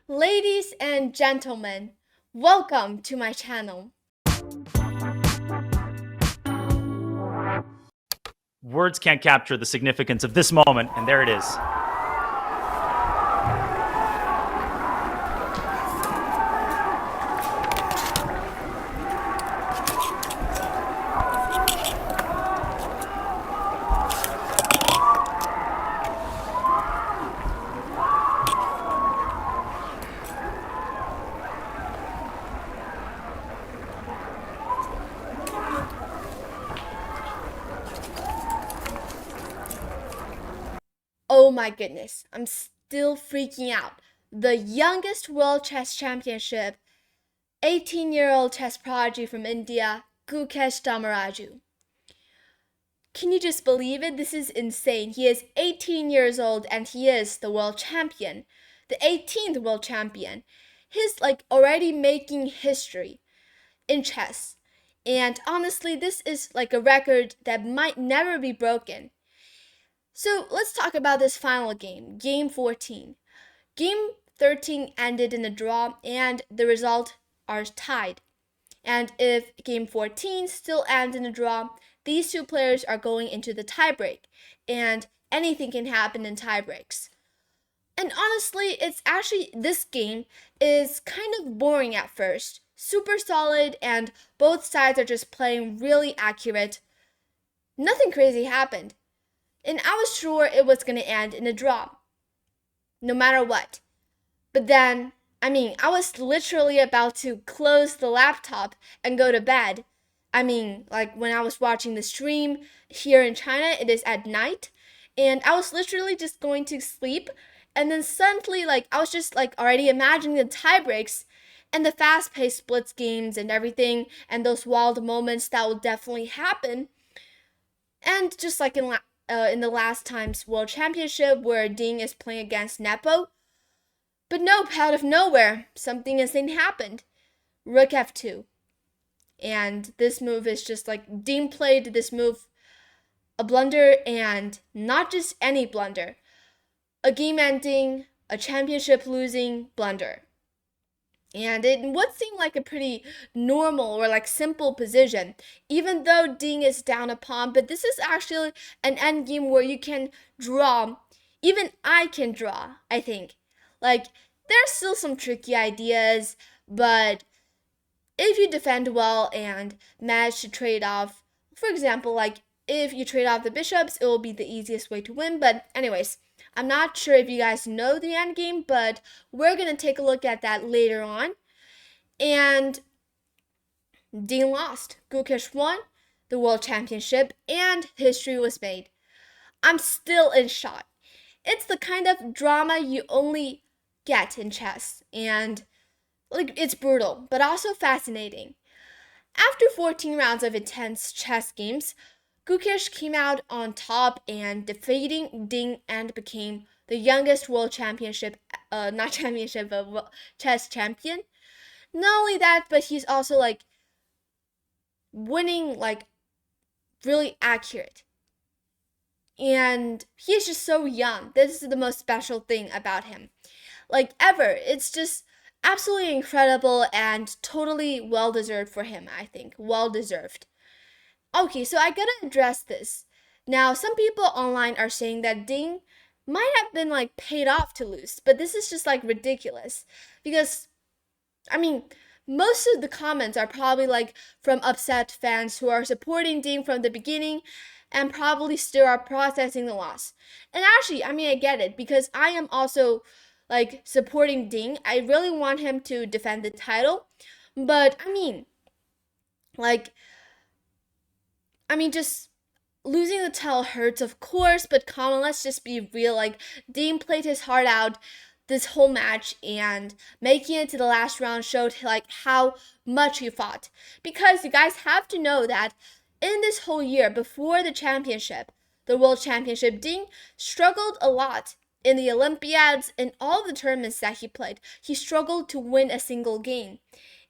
Ladies and gentlemen, welcome to my channel. Words can't capture the significance of this moment, and there it is. Oh my goodness, I'm still freaking out. The youngest World Chess Championship, 18-year-old chess prodigy from India, Gukesh Dommaraju. Can you just believe it? This is insane. He is 18 years old and he is the world champion, the 18th world champion. He's already making history in chess. And honestly, this is a record that might never be broken. So let's talk about this final game, Game 14. Game 13 ended in a draw and the result are tied. And if Game 14 still ends in a draw, these two players are going into the tiebreak. And anything can happen in tiebreaks. And honestly, this game is kind of boring at first. Super solid and both sides are just playing really accurate. Nothing crazy happened. And I was sure it was going to end in a draw, no matter what. But then, I was literally about to close the laptop and go to bed. When I was watching the stream here in China, it is at night. And I was literally just going to sleep. And then suddenly, I was just already imagining the tie breaks and the fast-paced splits games and everything and those wild moments that will definitely happen. And just like in the last time's World Championship where Ding is playing against Nepo. But nope, out of nowhere, something insane happened. Rook f2. And this move is just Ding played this move a blunder, and not just any blunder. A game-ending, a championship-losing blunder. And it would seem like a pretty normal or simple position, even though Ding is down a pawn. But this is actually an endgame where you can draw. Even I can draw, I think. There's still some tricky ideas, but if you defend well and manage to trade off, for example, if you trade off the bishops, it will be the easiest way to win. But anyways, I'm not sure if you guys know the endgame, but we're going to take a look at that later on. And Ding lost. Gukesh won the World Championship, and history was made. I'm still in shock. It's the kind of drama you only get in chess, and it's brutal, but also fascinating. After 14 rounds of intense chess games, Gukesh came out on top and defeating Ding and became the youngest world championship, not championship, but chess champion. Not only that, but he's also winning really accurate. And he's just so young. This is the most special thing about him. Ever. It's just absolutely incredible and totally well-deserved for him, I think. Well-deserved. Okay, so I gotta address this. Now, some people online are saying that Ding might have been paid off to lose, but this is just ridiculous. Because, most of the comments are probably from upset fans who are supporting Ding from the beginning and probably still are processing the loss. And actually, I get it because I am also supporting Ding. I really want him to defend the title. But just losing the title hurts, of course, but come on, let's just be real. Ding played his heart out this whole match, and making it to the last round showed how much he fought. Because you guys have to know that in this whole year before the championship, the World Championship, Ding struggled a lot in the Olympiads and all the tournaments that he played. He struggled to win a single game.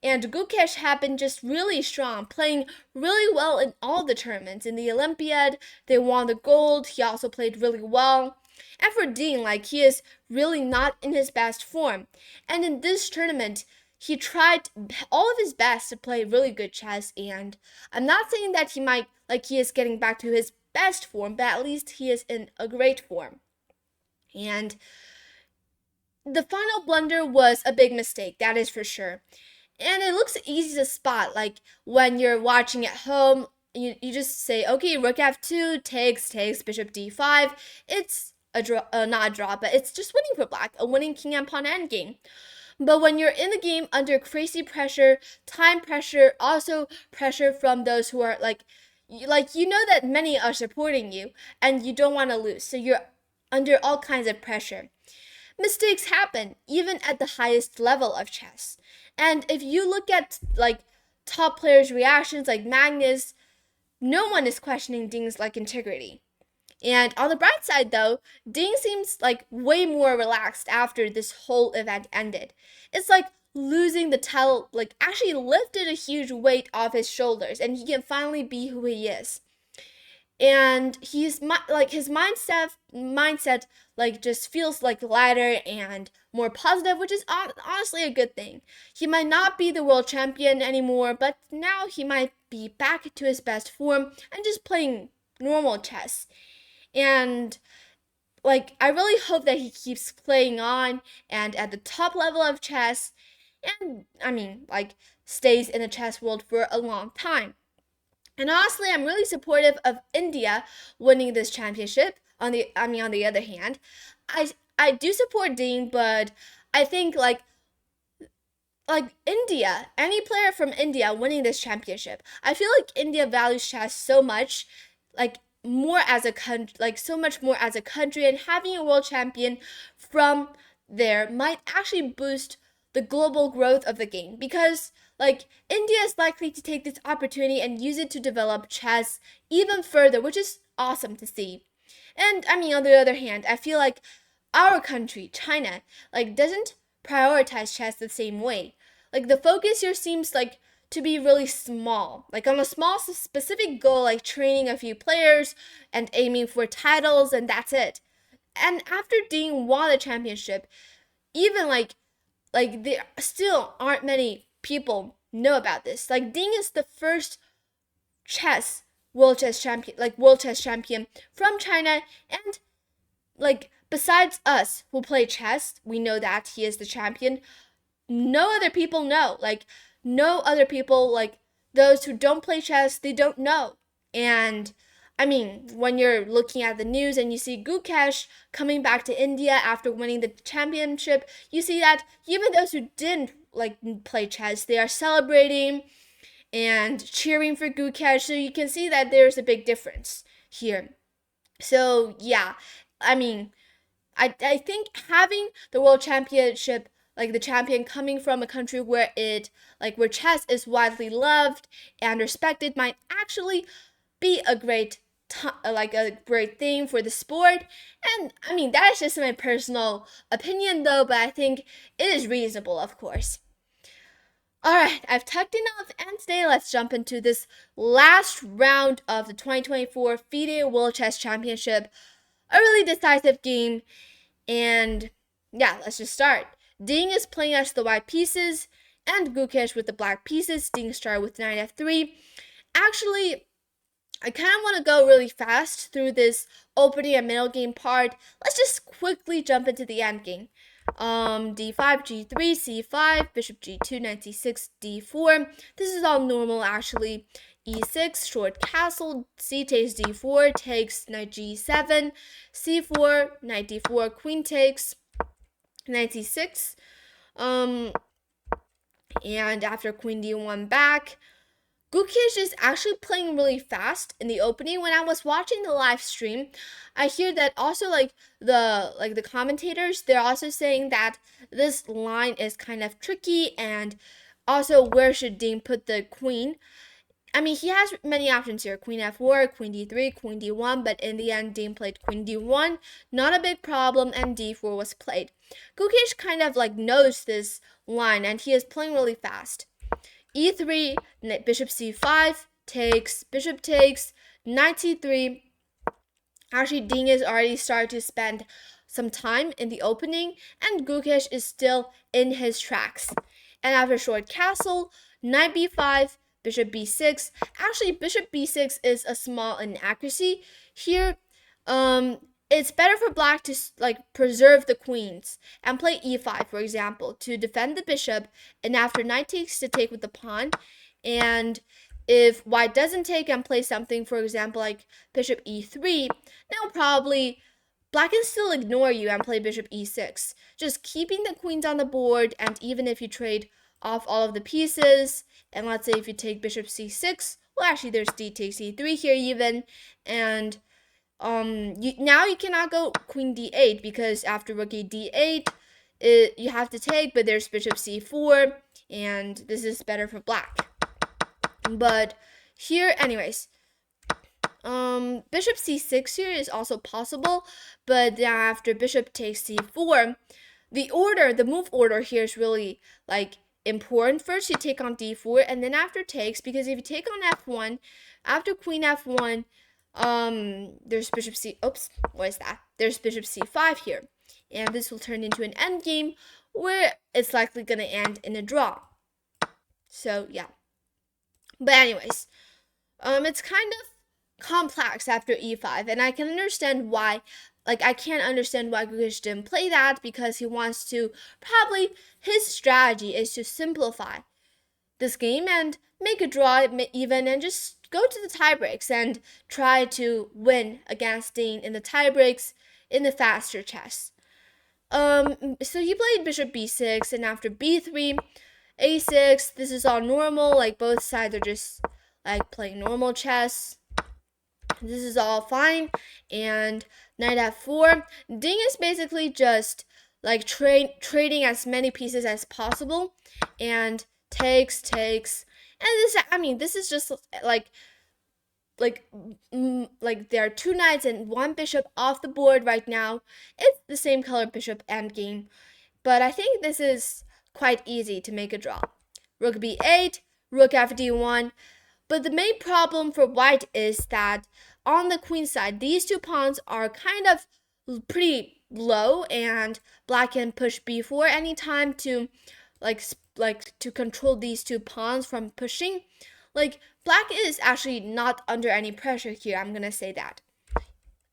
And Gukesh had been just really strong, playing really well in all the tournaments. In the Olympiad, they won the gold. He also played really well. And for Ding, like he is really not in his best form. And in this tournament, he tried all of his best to play really good chess, and I'm not saying that he is getting back to his best form, but at least he is in a great form. And the final blunder was a big mistake, that is for sure. And it looks easy to spot, like when you're watching at home, you just say, okay, rook f2, takes, bishop d5. It's a draw, not a draw, but it's just winning for black, a winning king and pawn endgame. But when you're in the game under crazy pressure, time pressure, also pressure from those who are like you know that many are supporting you and you don't want to lose. So you're under all kinds of pressure. Mistakes happen even at the highest level of chess. And if you look at like top players' reactions like Magnus, no one is questioning Ding's like integrity. And on the bright side, though, Ding seems like way more relaxed after this whole event ended. It's like losing the title, like actually lifted a huge weight off his shoulders, and he can finally be who he is. And he's like his mindset like just feels like lighter and more positive, which is honestly a good thing. He might not be the world champion anymore, but now he might be back to his best form and just playing normal chess. And like I really hope that he keeps playing on and at the top level of chess, and I mean like stays in the chess world for a long time. And honestly, I'm really supportive of India winning this championship. On the other hand, I do support Dean, but I think like India, any player from India winning this championship, I feel like India values chess so much, like more as a country, like so much more as a country, and having a world champion from there might actually boost the global growth of the game, because like India is likely to take this opportunity and use it to develop chess even further, which is awesome to see. And I mean, on the other hand, I feel like our country, China, like doesn't prioritize chess the same way. Like the focus here seems like to be really small, like on a small specific goal, like training a few players and aiming for titles, and that's it. And after Ding won the championship, even like there still aren't many people know about this. Like Ding is the first chess world chess champion from China, and like besides us who play chess, we know that he is the champion. No other people know. Like no other people, like those who don't play chess, they don't know. And I mean, when you're looking at the news and you see Gukesh coming back to India after winning the championship, you see that even those who didn't like play chess, they are celebrating and cheering for Gukesh. So you can see that there's a big difference here. So yeah, I mean, I think having the world championship, like the champion coming from a country where where chess is widely loved and respected, might actually be a great thing for the sport. And I mean, that is just my personal opinion though, but I think it is reasonable, of course. Alright, I've talked enough, and today let's jump into this last round of the 2024 FIDE World Chess Championship. A really decisive game, and yeah, let's just start. Ding is playing as the white pieces, and Gukesh with the black pieces. Ding started with knight f3. Actually, I kind of want to go really fast through this opening and middle game part. Let's just quickly jump into the end game. D5, G3, C5, Bishop G2, Knight C6, D4. This is all normal actually. E6, short castle, C takes D4, takes Knight G7, C4, Knight D4, Queen takes, Knight C6. And after Queen D1 back, Gukesh is actually playing really fast in the opening. When I was watching the live stream, I hear that also the commentators, they're also saying that this line is kind of tricky, and also where should Ding put the queen. I mean, he has many options here. Queen f4, queen d3, queen d1, but in the end, Ding played queen d1. Not a big problem, and d4 was played. Gukesh kind of like knows this line, and he is playing really fast. E3, bishop c5, takes, bishop takes, knight c3. Actually, Ding is already started to spend some time in the opening, and Gukesh is still in his tracks. And after short castle, knight b5, bishop b6. Actually, bishop b6 is a small inaccuracy here. It's better for black to preserve the queens and play e5, for example, to defend the bishop, and after knight takes, to take with the pawn. And if white doesn't take and play something, for example, like bishop e3, now probably black can still ignore you and play bishop e6, just keeping the queens on the board. And even if you trade off all of the pieces, and let's say if you take bishop c6, well, actually there's d takes e3 here even, and now you cannot go queen d8, because after rook e d8, you have to take, but there's bishop c4, and this is better for black. But here, anyways, bishop c6 here is also possible, but then after bishop takes c4, the move order here is really like important. First you take on d4, and then after takes, because if you take on f1, after queen f1, there's bishop c, oops, what is that? There's bishop c5 here, and this will turn into an endgame where it's likely going to end in a draw. So yeah, but anyways, it's kind of complex after e5, and I can understand why. I can't understand why Gukesh didn't play that, because he wants to, probably his strategy is to simplify this game and make a draw even, and just go to the tiebreaks and try to win against Ding in the tiebreaks in the faster chess. So he played bishop b6, and after b3, a6. This is all normal. Like, both sides are just like playing normal chess. This is all fine. And knight f4. Ding is basically just like trading as many pieces as possible, and takes. And this is just like there are two knights and one bishop off the board right now. It's the same color bishop endgame, but I think this is quite easy to make a draw. Rook b8, rook fd1. But the main problem for white is that on the queen side, these two pawns are kind of pretty low, and black can push b4 anytime to to control these two pawns from pushing. Like, black is actually not under any pressure here, I'm gonna say that.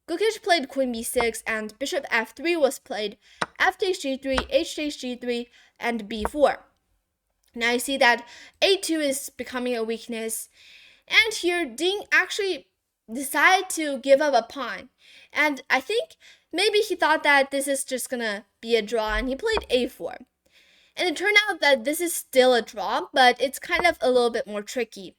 Gukesh played queen b6, and bishop f3 was played. F takes g3, h takes g3, and b4. Now you see that a2 is becoming a weakness, and here Ding actually decided to give up a pawn, and I think maybe he thought that this is just gonna be a draw, and he played a4. And it turned out that this is still a draw, but it's kind of a little bit more tricky.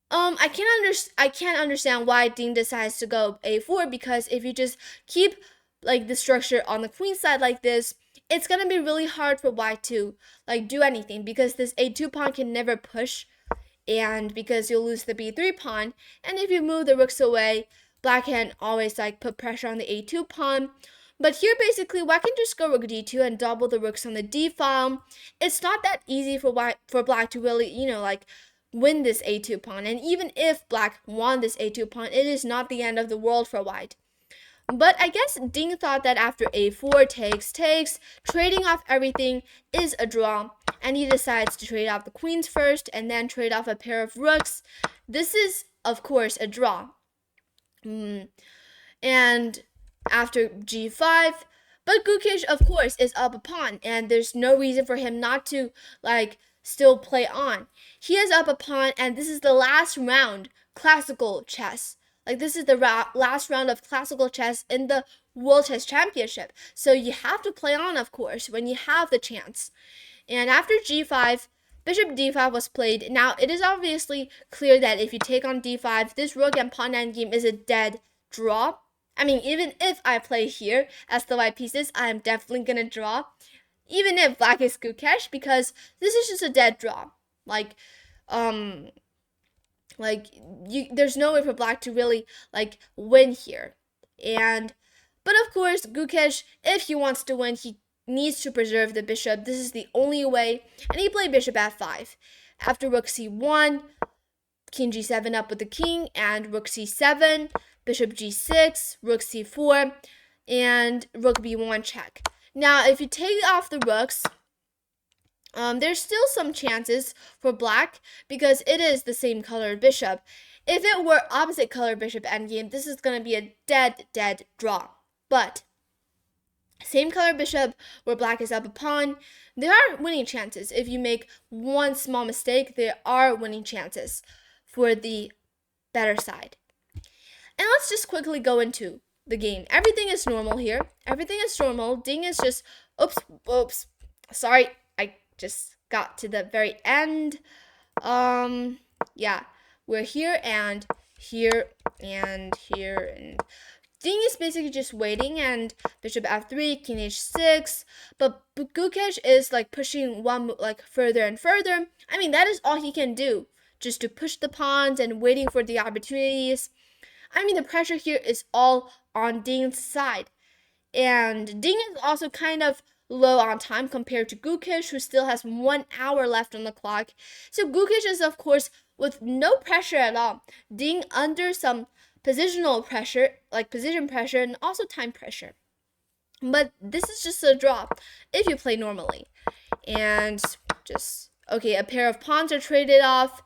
I can't understand why Ding decides to go a4, because if you just keep like the structure on the queen side like this, it's gonna be really hard for white to do anything, because this a2 pawn can never push, and because you'll lose the b3 pawn, and if you move the rooks away, black can always put pressure on the a2 pawn. But here basically white can just go rook d2 and double the rooks on the d file. It's not that easy for black to really win this a2 pawn, and even if black won this a2 pawn, it is not the end of the world for white. But I guess Ding thought that after a4 takes, trading off everything is a draw, and he decides to trade off the queens first and then trade off a pair of rooks. This is, of course, a draw. And after g5, but Gukesh, of course, is up a pawn, and there's no reason for him not to still play on. He is up a pawn, and this is the last round classical chess. This is the last round of classical chess in the World Chess Championship. So you have to play on, of course, when you have the chance. And after g5, bishop d5 was played. Now, it is obviously clear that if you take on d5, this rook and pawn endgame is a dead draw. I mean, even if I play here as the white pieces, I am definitely going to draw. Even if black is Gukesh, because this is just a dead draw. There's no way for black to really win here. But of course, Gukesh, if he wants to win, he needs to preserve the bishop. This is the only way, and he played bishop f5. After rook c1, king g7 up with the king, and rook c7, bishop g6, rook c4, and rook b1 check. Now, if you take off the rooks, there's still some chances for black because it is the same colored bishop. If it were opposite color bishop endgame, this is going to be a dead draw. But same color bishop where black is up a pawn, there are winning chances. If you make one small mistake, there are winning chances for the better side. And let's just quickly go into the game. Everything is normal here. Everything is normal. Ding is just, oops. Sorry, I just got to the very end. Yeah, we're here and here and here, and Ding is basically just waiting, and bishop f3, king h6, but Gukesh is like pushing one like further and further. I mean, that is all he can do, just to push the pawns and waiting for the opportunities. I mean, the pressure here is all on Ding's side, and Ding is also kind of low on time compared to Gukesh, who still has 1 hour left on the clock. So Gukesh is, of course, with no pressure at all. Ding under some positional pressure, like position pressure, and also time pressure. But this is just a draw if you play normally. And just, okay, a pair of pawns are traded off,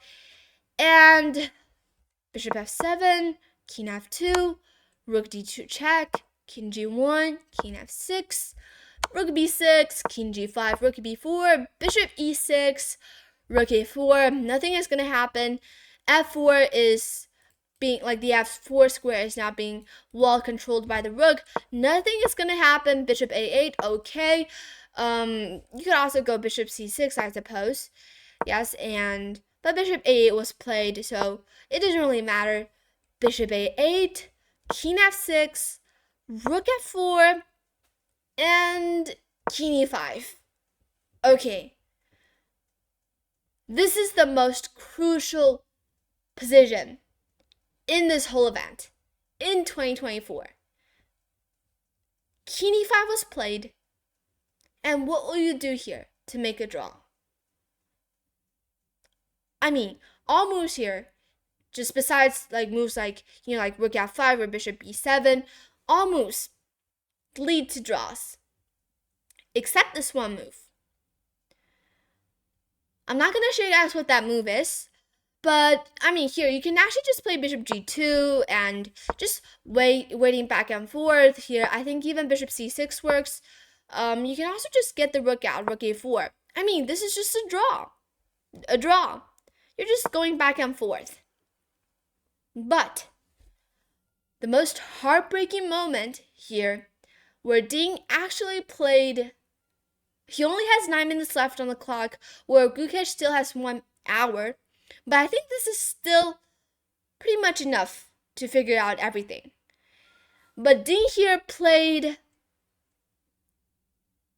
and bishop f7, king f2, rook d2 check, king g1, king f6, rook b6, king g5, rook b4, bishop e6, rook a4. Nothing is going to happen. f4 is being like the f4 square is now being well controlled by the rook. Nothing is going to happen. Bishop a8, okay. You could also go bishop c6, I suppose. Yes, but bishop a8 was played, so it doesn't really matter. Bishop a8, king f6, rook f4, and king e5. Okay. This is the most crucial position in this whole event in 2024. King e5 was played, and what will you do here to make a draw? I mean, all moves here, just besides like moves like, like rook f5 or bishop b7, all moves lead to draws, except this one move. I'm not going to show you guys what that move is, but I mean, here you can actually just play bishop g2 and just waiting back and forth. Here, I think even bishop c6 works. You can also just get the rook out, rook a4. I mean, this is just a draw. You're just going back and forth. But the most heartbreaking moment here, where Ding actually played, he only has 9 minutes left on the clock, where Gukesh still has 1 hour. But I think this is still pretty much enough to figure out everything. But Ding here played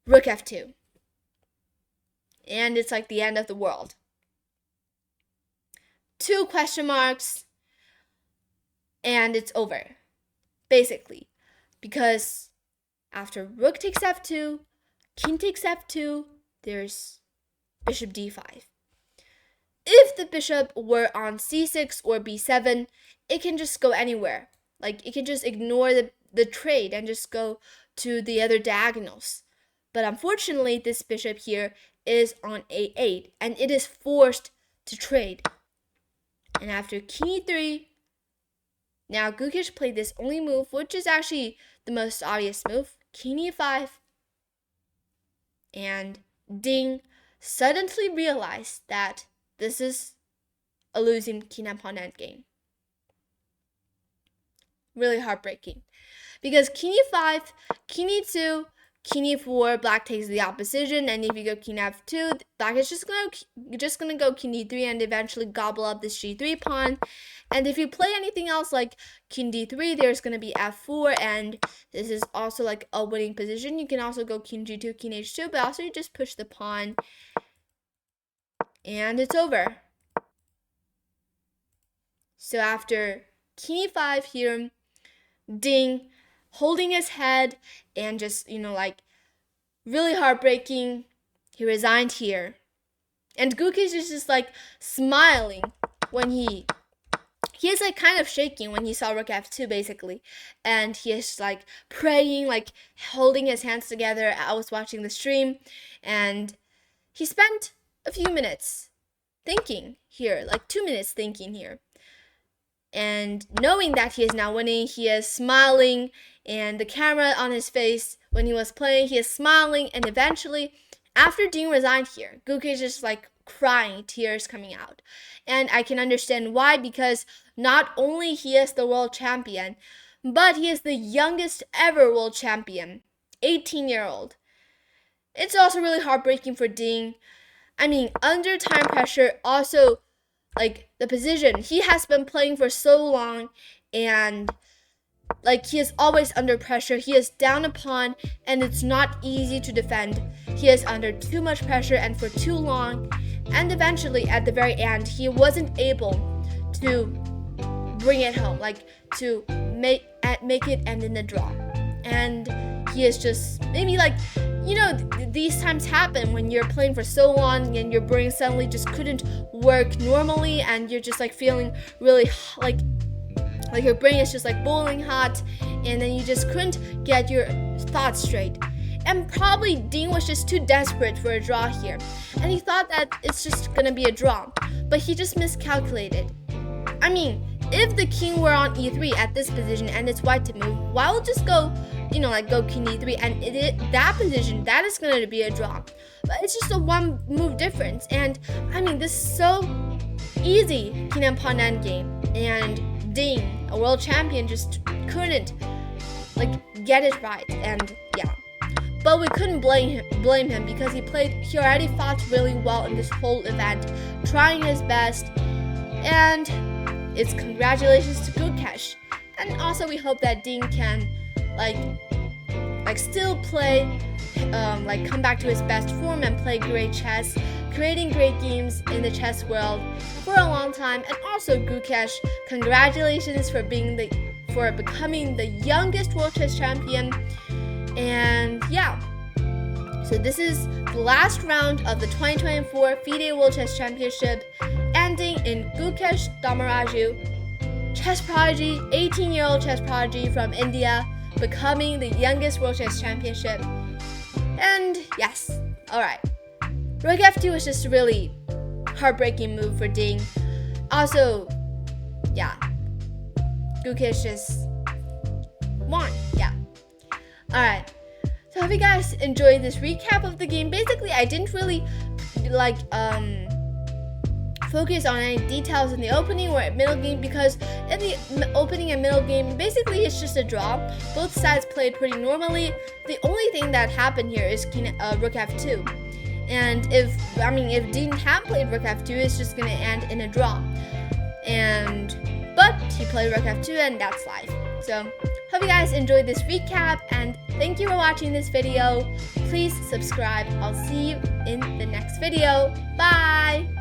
rook f2. And it's like the end of the world. 2 question marks, and it's over, basically. Because after rook takes f2, king takes f2, there's bishop d5. If the bishop were on c6 or b7, it can just go anywhere. Like, it can just ignore the trade and just go to the other diagonals. But unfortunately, this bishop here is on a8, and it is forced to trade. And after king e3, now Gukesh played this only move, which is actually the most obvious move, king e5. And Ding suddenly realized that this is a losing king and pawn endgame. Really heartbreaking. Because king e5, king e2, king e4, black takes the opposition, and if you go king f2, black is just gonna go king d3 and eventually gobble up this g3 pawn. And if you play anything else like king d3, there's gonna be f4, and this is also like a winning position. You can also go king g2, king h2, but also you just push the pawn, and it's over. So after king e5 here, Ding holding his head and just, like really heartbreaking, he resigned here. And Gukesh is just like smiling when he he is like kind of shaking when he saw rook f2 basically, and he is like praying, like holding his hands together. I was watching the stream, and he spent a few minutes thinking here, like 2 minutes thinking here. And knowing that he is now winning, he is smiling, and the camera on his face when he was playing, he is smiling. And eventually, after Ding resigned here, Gukesh is like crying, tears coming out. And I can understand why, because not only he is the world champion, but he is the youngest ever world champion, 18-year-old. It's also really heartbreaking for Ding. I mean, under time pressure, also like the position, he has been playing for so long, and like he is always under pressure. He is down a pawn, and it's not easy to defend. He is under too much pressure and for too long, and eventually at the very end, he wasn't able to bring it home, like to make it end in a draw. And he is just maybe like, you know, these times happen when you're playing for so long and your brain suddenly just couldn't work normally, and you're just like feeling really like your brain is just like boiling hot, and then you just couldn't get your thoughts straight. And probably Ding was just too desperate for a draw here, and he thought that it's just gonna be a draw, but he just miscalculated. I mean, if the king were on e3 at this position and it's white to move, white will just go, you know, like go king e3, and that position, that is going to be a draw. But it's just a one move difference. And I mean, this is so easy, king and pawn endgame. And Ding, a world champion, just couldn't like get it right. And yeah, but we couldn't blame him because he already fought really well in this whole event, trying his best. And it's congratulations to Gukesh. And also we hope that Ding can like still play, like come back to his best form and play great chess, creating great games in the chess world for a long time. And also Gukesh, congratulations for becoming the youngest world chess champion. And yeah, so this is the last round of the 2024 FIDE World Chess Championship, ending in Gukesh Dommaraju, chess prodigy, 18-year-old chess prodigy from India, becoming the youngest World Chess Championship. And yes, alright. Rook f2 was just a really heartbreaking move for Ding. Also, yeah, Gukesh just won, yeah. Alright. So I hope you guys enjoyed this recap of the game. Basically, I didn't really like focus on any details in the opening or middle game, because in the opening and middle game, basically it's just a draw. Both sides played pretty normally. The only thing that happened here is rook f2. And if Ding had played rook f2, it's just gonna end in a draw. But he played rook f2, and that's life. So hope you guys enjoyed this recap, and thank you for watching this video. Please subscribe. I'll see you in the next video. Bye!